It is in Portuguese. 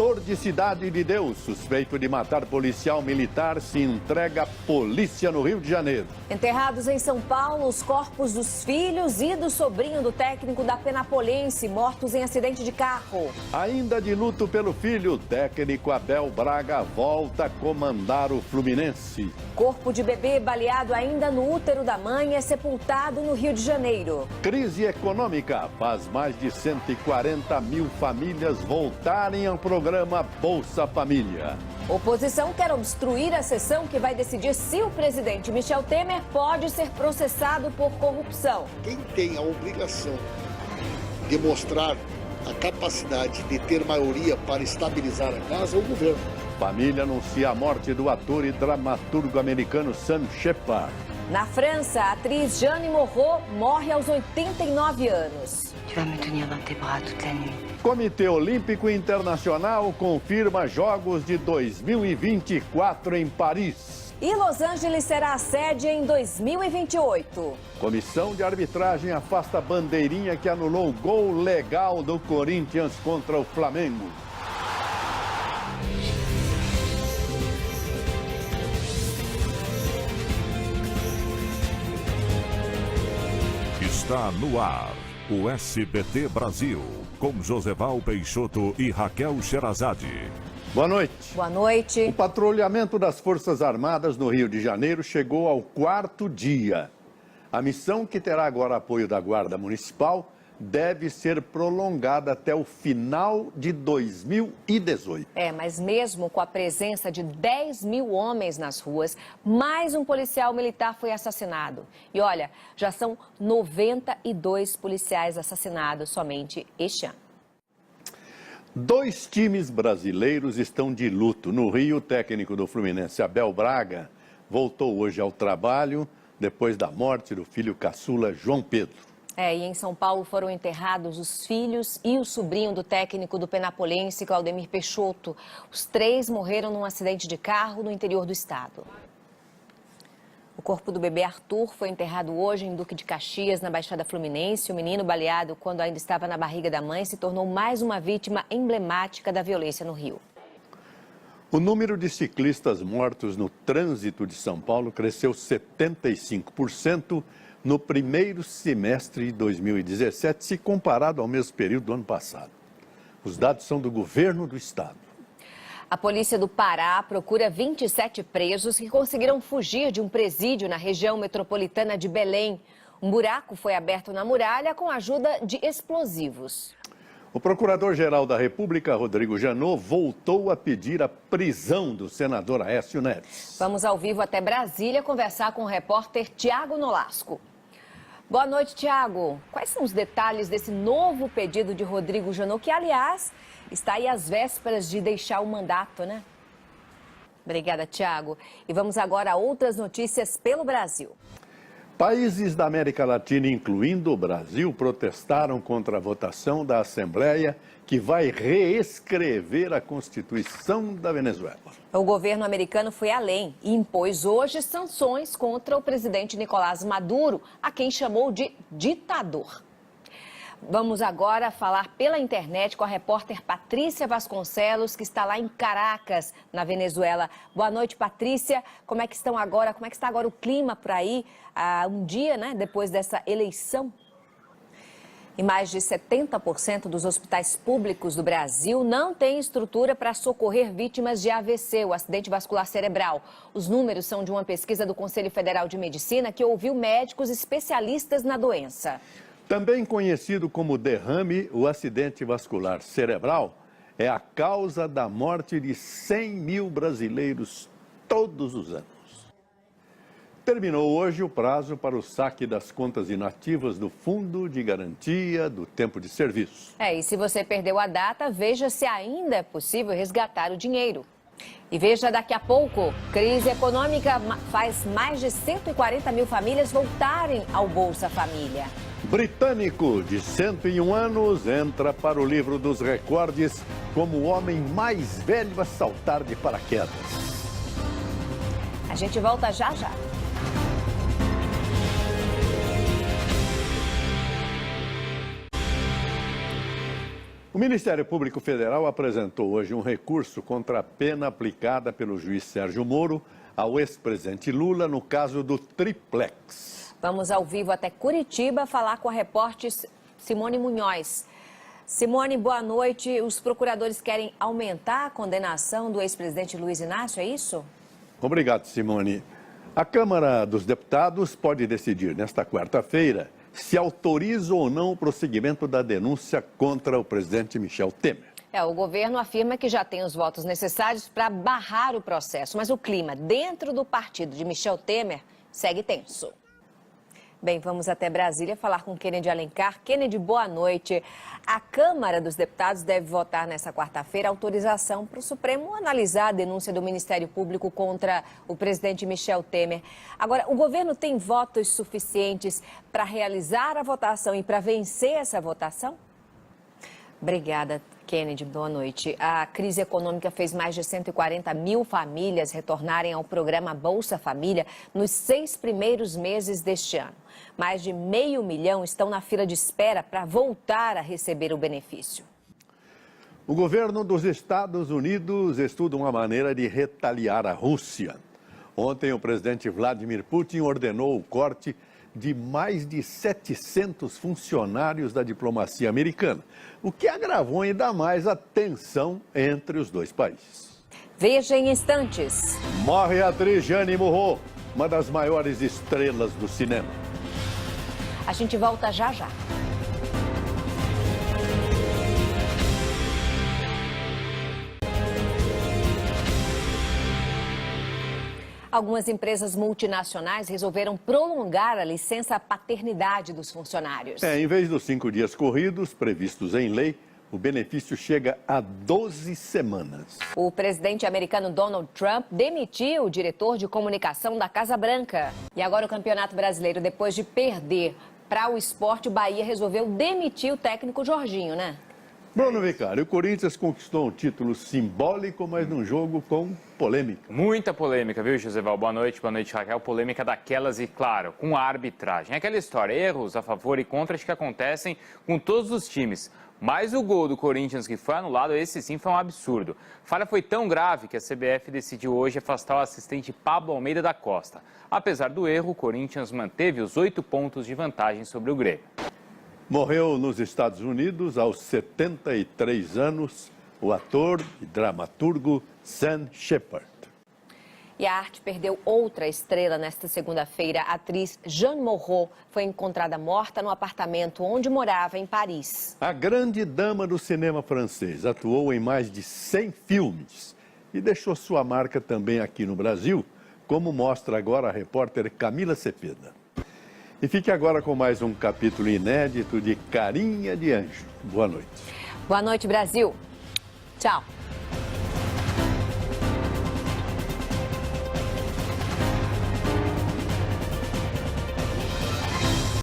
Morador de Cidade de Deus, suspeito de matar policial militar, se entrega à polícia no Rio de Janeiro. Enterrados em São Paulo, os corpos dos filhos e do sobrinho do técnico da Penapolense, mortos em acidente de carro. Ainda de luto pelo filho, o técnico Abel Braga volta a comandar o Fluminense. Corpo de bebê baleado ainda no útero da mãe é sepultado no Rio de Janeiro. Crise econômica faz mais de 140 mil famílias voltarem ao programa Bolsa Família. Oposição quer obstruir a sessão que vai decidir se o presidente Michel Temer pode ser processado por corrupção. Quem tem a obrigação de mostrar a capacidade de ter maioria para estabilizar a casa é o governo. Família anuncia a morte do ator e dramaturgo americano Sam Shepard. Na França, a atriz Jeanne Moreau morre aos 89 anos. Tu vas me tenir dans tes bras toute la nuit. Comitê Olímpico Internacional confirma Jogos de 2024 em Paris. E Los Angeles será a sede em 2028. Comissão de arbitragem afasta a bandeirinha que anulou o gol legal do Corinthians contra o Flamengo. Está no ar o SBT Brasil, com Joseval Peixoto e Raquel Sherazade. Boa noite. Boa noite. O patrulhamento das Forças Armadas no Rio de Janeiro chegou ao 4º dia. A missão, que terá agora apoio da Guarda Municipal, deve ser prolongada até o final de 2018. Mas mesmo com a presença de 10 mil homens nas ruas, mais um policial militar foi assassinado. E olha, já são 92 policiais assassinados somente este ano. 2 times brasileiros estão de luto. No Rio, o técnico do Fluminense, Abel Braga, voltou hoje ao trabalho depois da morte do filho caçula João Pedro. E em São Paulo foram enterrados os filhos e o sobrinho do técnico do Penapolense, Claudemir Peixoto. Os 3 morreram num acidente de carro no interior do estado. O corpo do bebê Arthur foi enterrado hoje em Duque de Caxias, na Baixada Fluminense. O menino, baleado quando ainda estava na barriga da mãe, se tornou mais uma vítima emblemática da violência no Rio. O número de ciclistas mortos no trânsito de São Paulo cresceu 75% no primeiro semestre de 2017, se comparado ao mesmo período do ano passado. Os dados são do governo do estado. A polícia do Pará procura 27 presos que conseguiram fugir de um presídio na região metropolitana de Belém. Um buraco foi aberto na muralha com a ajuda de explosivos. O Procurador-Geral da República, Rodrigo Janot, voltou a pedir a prisão do senador Aécio Neves. Vamos ao vivo até Brasília conversar com o repórter Tiago Nolasco. Boa noite, Tiago. Quais são os detalhes desse novo pedido de Rodrigo Janot, que, aliás, está aí às vésperas de deixar o mandato, né? Obrigada, Tiago. E vamos agora a outras notícias pelo Brasil. Países da América Latina, incluindo o Brasil, protestaram contra a votação da Assembleia que vai reescrever a Constituição da Venezuela. O governo americano foi além e impôs hoje sanções contra o presidente Nicolás Maduro, a quem chamou de ditador. Vamos agora falar pela internet com a repórter Patrícia Vasconcelos, que está lá em Caracas, na Venezuela. Boa noite, Patrícia. Como é que estão agora? Como é que está agora o clima por aí, um dia, né, depois dessa eleição? E mais de 70% dos hospitais públicos do Brasil não têm estrutura para socorrer vítimas de AVC, o acidente vascular cerebral. Os números são de uma pesquisa do Conselho Federal de Medicina que ouviu médicos especialistas na doença. Também conhecido como derrame, o acidente vascular cerebral é a causa da morte de 100 mil brasileiros todos os anos. Terminou hoje o prazo para o saque das contas inativas do Fundo de Garantia do Tempo de Serviço. E se você perdeu a data, veja se ainda é possível resgatar o dinheiro. E veja daqui a pouco, crise econômica faz mais de 140 mil famílias voltarem ao Bolsa Família. Britânico de 101 anos entra para o livro dos recordes como o homem mais velho a saltar de paraquedas. A gente volta já já. O O Ministério Público Federal apresentou hoje um recurso contra a pena aplicada pelo juiz Sérgio Moro ao ex-presidente Lula no caso do triplex. Vamos ao vivo até Curitiba falar com a repórter Simone Munhoz. Simone, boa noite. Os procuradores querem aumentar a condenação do ex-presidente Luiz Inácio, é isso? Obrigado, Simone. A Câmara dos Deputados pode decidir nesta quarta-feira se autoriza ou não o prosseguimento da denúncia contra o presidente Michel Temer. O governo afirma que já tem os votos necessários para barrar o processo, mas o clima dentro do partido de Michel Temer segue tenso. Bem, vamos até Brasília falar com Kennedy Alencar. Kennedy, boa noite. A Câmara dos Deputados deve votar nesta quarta-feira autorização para o Supremo analisar a denúncia do Ministério Público contra o presidente Michel Temer. Agora, o governo tem votos suficientes para realizar a votação e para vencer essa votação? Obrigada, Kennedy. Boa noite. A crise econômica fez mais de 140 mil famílias retornarem ao programa Bolsa Família nos 6 primeiros meses deste ano. Mais de 500 mil estão na fila de espera para voltar a receber o benefício. O governo dos Estados Unidos estuda uma maneira de retaliar a Rússia. Ontem, o presidente Vladimir Putin ordenou o corte de mais de 700 funcionários da diplomacia americana, o que agravou ainda mais a tensão entre os dois países. Veja em instantes. Morre a atriz Jeanne Moreau, uma das maiores estrelas do cinema. A gente volta já já. Algumas empresas multinacionais resolveram prolongar a licença paternidade dos funcionários. Em vez dos 5 dias corridos previstos em lei, o benefício chega a 12 semanas. O presidente americano Donald Trump demitiu o diretor de comunicação da Casa Branca. E agora o Campeonato Brasileiro, depois de perder para o Sport, o Bahia resolveu demitir o técnico Jorginho, né? Bruno Vicari, o Corinthians conquistou um título simbólico, mas num jogo com polêmica. Muita polêmica, viu, Joseval? Boa noite, Raquel. Polêmica daquelas e, claro, com a arbitragem. É aquela história, erros a favor e contras que acontecem com todos os times. Mas o gol do Corinthians que foi anulado, esse sim foi um absurdo. A falha foi tão grave que a CBF decidiu hoje afastar o assistente Pablo Almeida da Costa. Apesar do erro, o Corinthians manteve os 8 pontos de vantagem sobre o Grêmio. Morreu nos Estados Unidos, aos 73 anos, o ator e dramaturgo Sam Shepard. E a arte perdeu outra estrela nesta segunda-feira. A atriz Jeanne Moreau foi encontrada morta no apartamento onde morava em Paris. A grande dama do cinema francês atuou em mais de 100 filmes e deixou sua marca também aqui no Brasil, como mostra agora a repórter Camila Cepeda. E fique agora com mais um capítulo inédito de Carinha de Anjo. Boa noite. Boa noite, Brasil. Tchau.